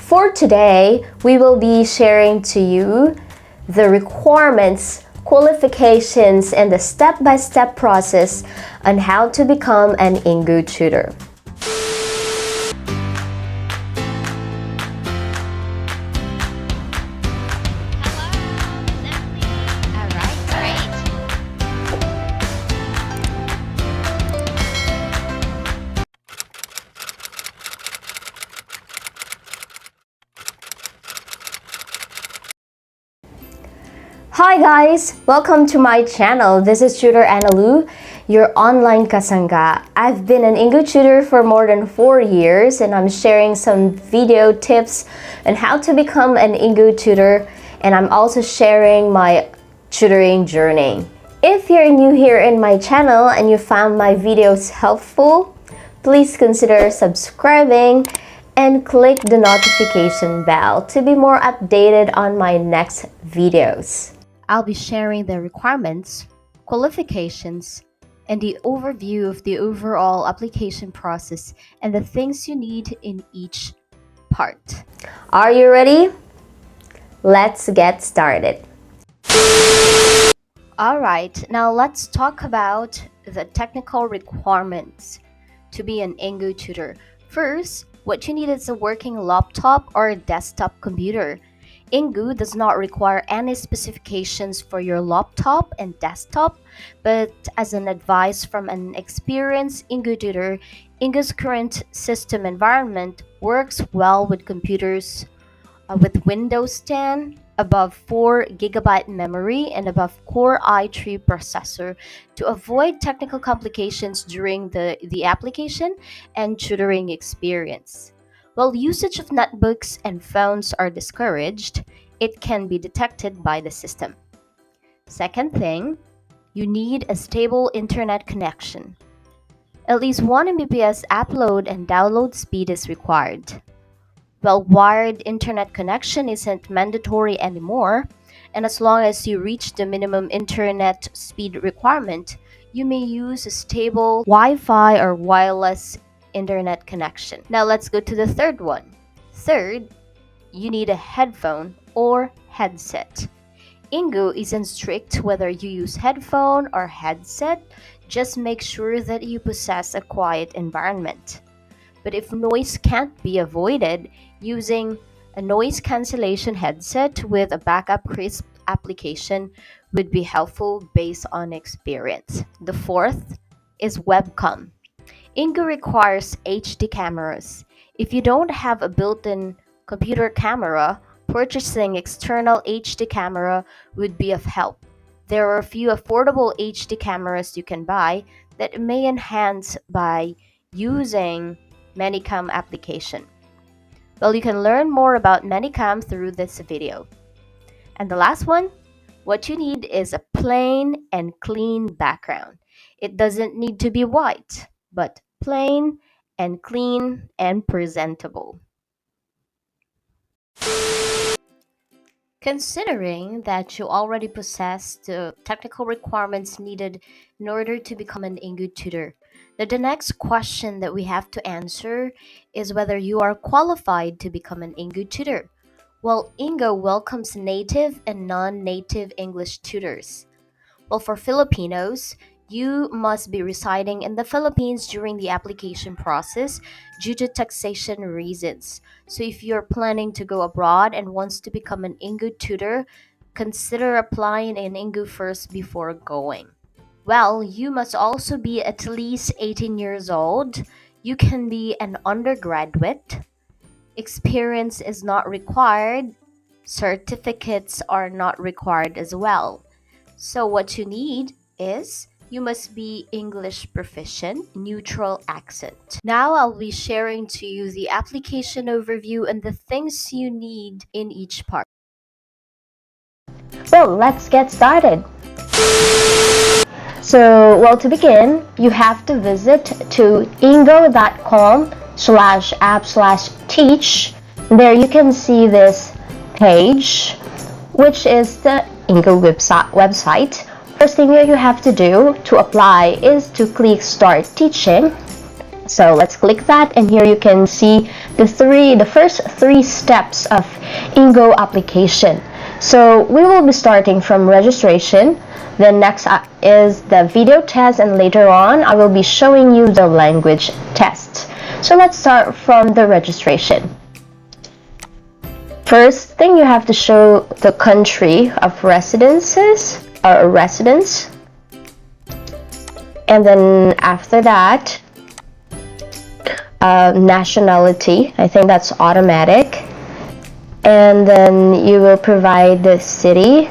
For today, we will be sharing to you the requirements, qualifications, and the step-by-step process on how to become an Engoo tutor. Hi guys! Welcome to my channel. This is Tutor Analu, your online kasangga. I've been an Engoo tutor for more than 4 years and I'm sharing some video tips on how to become an Engoo tutor, and I'm also sharing my tutoring journey. If you're new here in my channel and you found my videos helpful, please consider subscribing and click the notification bell to be more updated on my next videos. I'll be sharing the requirements, qualifications, and the overview of the overall application process and the things you need in each part. Are you ready? Let's get started. Alright, now let's talk about the technical requirements to be an Engoo tutor. First, what you need is a working laptop or a desktop computer. Engoo does not require any specifications for your laptop and desktop, but as an advice from an experienced Engoo tutor, Engoo's current system environment works well with computers with Windows 10, above 4 GB memory, and above Core i3 processor to avoid technical complications during the application and tutoring experience. While usage of netbooks and phones are discouraged, it can be detected by the system. Second thing, you need a stable internet connection. At least 1 Mbps upload and download speed is required. Well, wired internet connection isn't mandatory anymore, and as long as you reach the minimum internet speed requirement, you may use a stable Wi-Fi or wireless internet connection. Now let's go to the third one. Third, you need a headphone or headset. Engoo isn't strict whether you use headphone or headset, just make sure that you possess a quiet environment. But if noise can't be avoided, using a noise cancellation headset with a backup crisp application would be helpful based on experience. The fourth is webcam. Engoo requires HD cameras. If you don't have a built-in computer camera, purchasing external HD camera would be of help. There are a few affordable HD cameras you can buy that may enhance by using Manycam application. Well, you can learn more about Manycam through this video. And the last one, what you need is a plain and clean background. It doesn't need to be white, but plain and clean and presentable. Considering that you already possess the technical requirements needed in order to become an Engoo tutor, the next question that we have to answer is whether you are qualified to become an Engoo tutor. Well, Engoo welcomes native and non-native English tutors. Well, for Filipinos, you must be residing in the Philippines during the application process due to taxation reasons. So if you're planning to go abroad and wants to become an Engoo tutor, consider applying in Engoo first before going. Well, you must also be at least 18 years old. You can be an undergraduate. Experience is not required. Certificates are not required as well. So what you need is you must be English proficient, neutral accent. Now I'll be sharing to you the application overview and the things you need in each part. So let's get started. So, well, to begin, you have to visit to engoo.com/app/teach. There you can see this page, which is the Engoo website. First thing that you have to do to apply is to click Start Teaching. So let's click that, and here you can see the first three steps of Engoo application. So we will be starting from registration. Then next is the video test, and later on I will be showing you the language test. So let's start from the registration. First thing, you have to show the country of residences or residence, and then after that nationality. I think that's automatic. And then you will provide the city.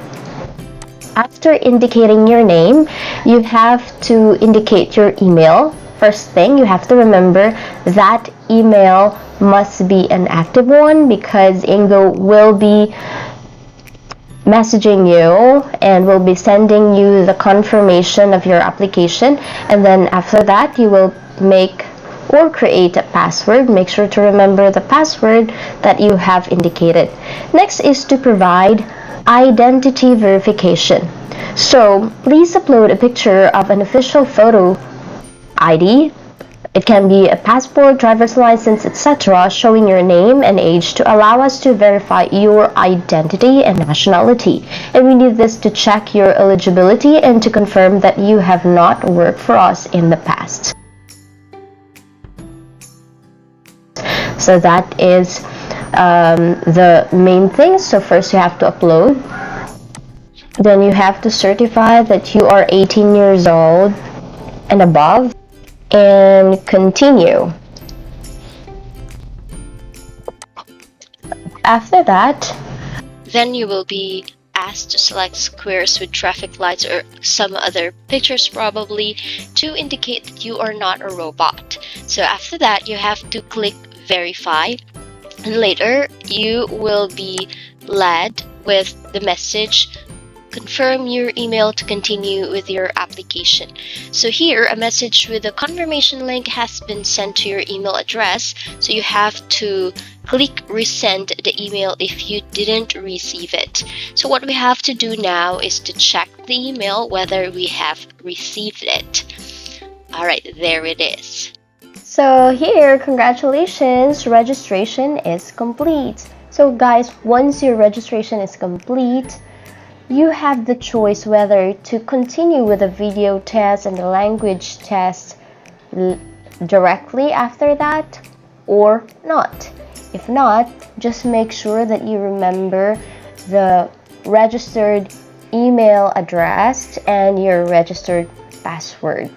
After indicating your name, you have to indicate your email. First thing, you have to remember that email must be an active one, because Engoo will be messaging you and will be sending you the confirmation of your application. And then after that, you will make or create a password. Make sure to remember the password that you have indicated. Next is to provide identity verification. So please upload a picture of an official photo ID. It can be a passport, driver's license, etc., showing your name and age to allow us to verify your identity and nationality. And we need this to check your eligibility and to confirm that you have not worked for us in the past. So that is the main thing. So first you have to upload. Then you have to certify that you are 18 years old and above, and continue. After that, Then you will be asked to select squares with traffic lights or some other pictures probably to indicate that you are not a robot. So after that, you have to click verify, and later you will be led with the message confirm your email to continue with your application. So here a message with a confirmation link has been sent to your email address, so you have to click resend the email if you didn't receive it. So what we have to do now is to check the email whether we have received it. Alright, there it is. so here, congratulations, registration is complete. So guys, once your registration is complete, you have the choice whether to continue with the video test and the language test directly after that or not. If not, just make sure that you remember the registered email address and your registered password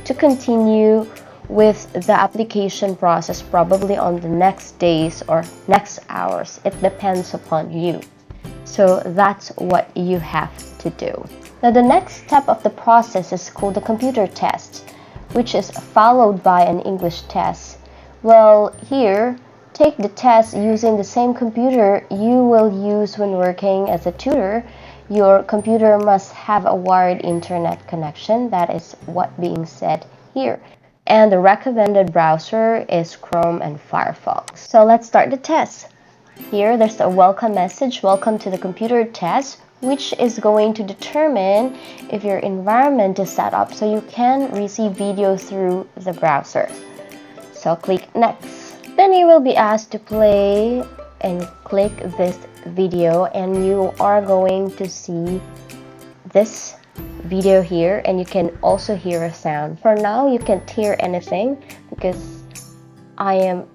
to continue with the application process, probably on the next days or next hours. It depends upon you. So that's what you have to do. Now the next step of the process is called the computer test, which is followed by an English test. Well, here, take the test using the same computer you will use when working as a tutor. Your computer must have a wired internet connection. That is what being said here. And the recommended browser is Chrome and Firefox. So let's start the test. Here, there's a welcome message, welcome to the computer test, which is going to determine if your environment is set up so you can receive video through the browser. So click next. Then you will be asked to play and click this video, and you are going to see this video here, and you can also hear a sound. For now, you can't hear anything because I'm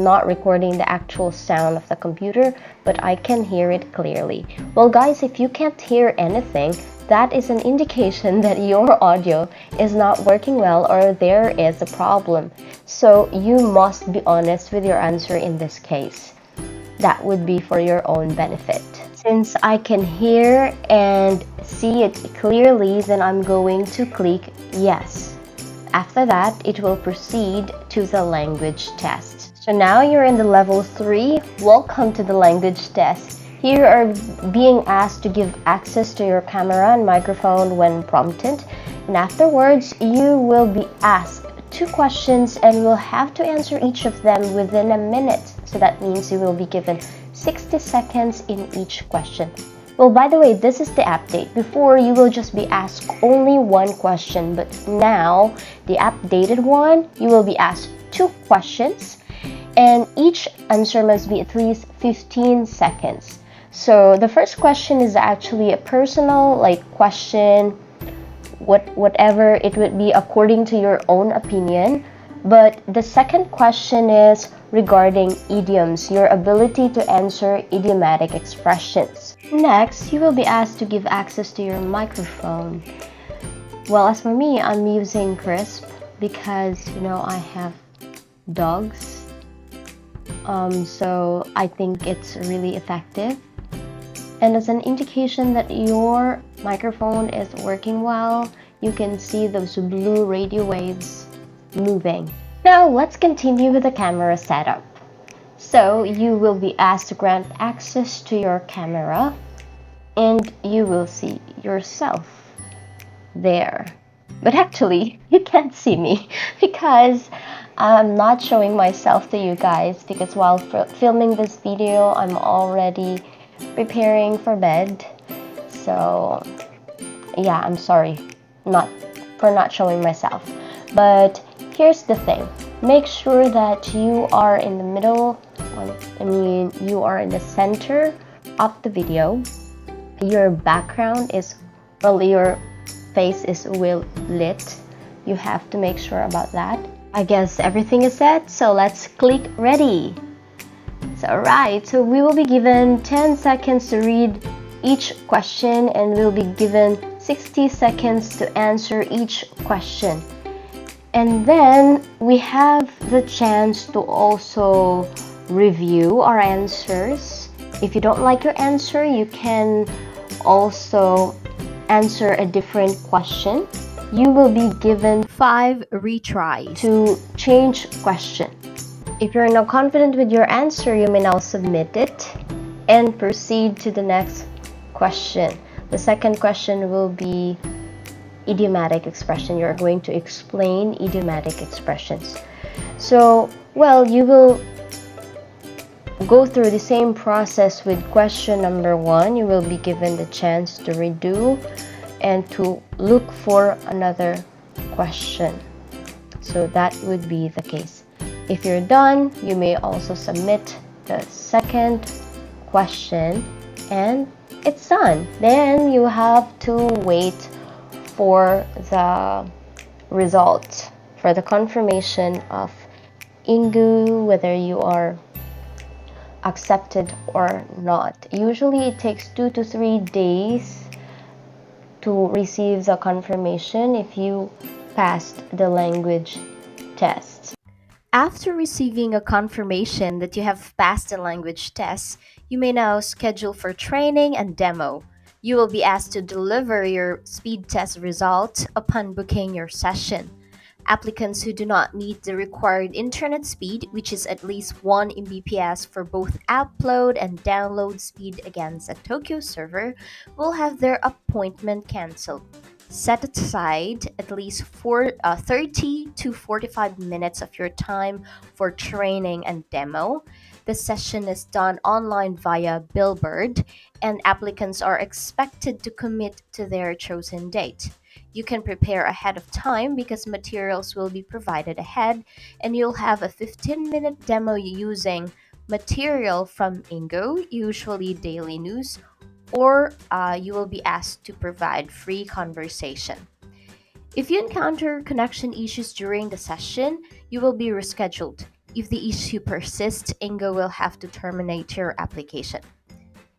not recording the actual sound of the computer, but I can hear it clearly. Well guys, if you can't hear anything, that is an indication that your audio is not working well or there is a problem. So you must be honest with your answer in this case. That would be for your own benefit. Since I can hear and see it clearly, then I'm going to click yes. After that, it will proceed to the language test. So now you're in the level 3. Welcome to the language test. Here you are being asked to give access to your camera and microphone when prompted. And afterwards, you will be asked 2 questions and will have to answer each of them within a minute. So that means you will be given 60 seconds in each question. Well, by the way, this is the update. Before, you will just be asked only one question, but now, the updated one, you will be asked two questions, and each answer must be at least 15 seconds. So the first question is actually a personal question, whatever it would be according to your own opinion. But the second question is regarding idioms, your ability to answer idiomatic expressions. Next, you will be asked to give access to your microphone. Well, as for me, I'm using Crisp because I have dogs. So I think it's really effective. And as an indication that your microphone is working well, you can see those blue radio waves moving. Now let's continue with the camera setup. So you will be asked to grant access to your camera, and you will see yourself there. But actually, you can't see me because I'm not showing myself to you guys, because while filming this video, I'm already preparing for bed. So yeah, I'm sorry for not showing myself. But here's the thing. Make sure that you are in the middle, you are in the center of the video. Your background is, your face is well lit. You have to make sure about that. I guess everything is set, so let's click ready. So right, so we will be given 10 seconds to read each question, and we'll be given 60 seconds to answer each question. And then we have the chance to also review our answers. If you don't like your answer, you can also answer a different question. You will be given 5 retries to change question. If you're not confident with your answer, you may now submit it and proceed to the next question. The second question will be idiomatic expression. You're going to explain idiomatic expressions. So, well, you will go through the same process with question number 1. You will be given the chance to redo and to look for another question. So that would be the case. If you're done, you may also submit the second question, and it's done. Then you have to wait for the result, for the confirmation of Engoo, whether you are accepted or not. Usually it takes 2 to 3 days to receive the confirmation if you passed the language test. After receiving a confirmation that you have passed the language test, you may now schedule for training and demo. You will be asked to deliver your speed test results upon booking your session. Applicants who do not meet the required internet speed, which is at least 1 Mbps for both upload and download speed against a Tokyo server, will have their appointment cancelled. Set aside at least 30 to 45 minutes of your time for training and demo. The session is done online via Billboard, and applicants are expected to commit to their chosen date. You can prepare ahead of time because materials will be provided ahead, and you'll have a 15-minute demo using material from Engoo, usually daily news, or you will be asked to provide free conversation. If you encounter connection issues during the session, you will be rescheduled. If the issue persists, Engoo will have to terminate your application.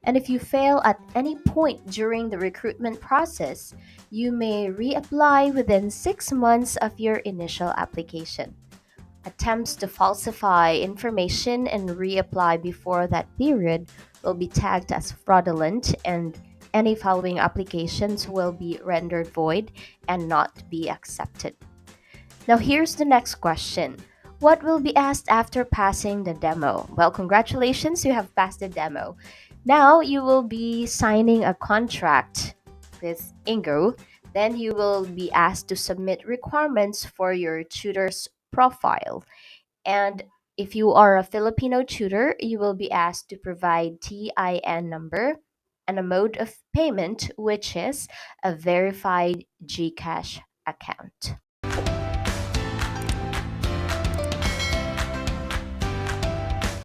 And if you fail at any point during the recruitment process, you may reapply within 6 months of your initial application. Attempts to falsify information and reapply before that period will be tagged as fraudulent, and any following applications will be rendered void and not be accepted. Now, here's the next question. What will be asked after passing the demo? Well, congratulations, you have passed the demo. Now, you will be signing a contract with Engoo. Then, you will be asked to submit requirements for your tutor's profile. And if you are a Filipino tutor, you will be asked to provide TIN number and a mode of payment, which is a verified GCash account.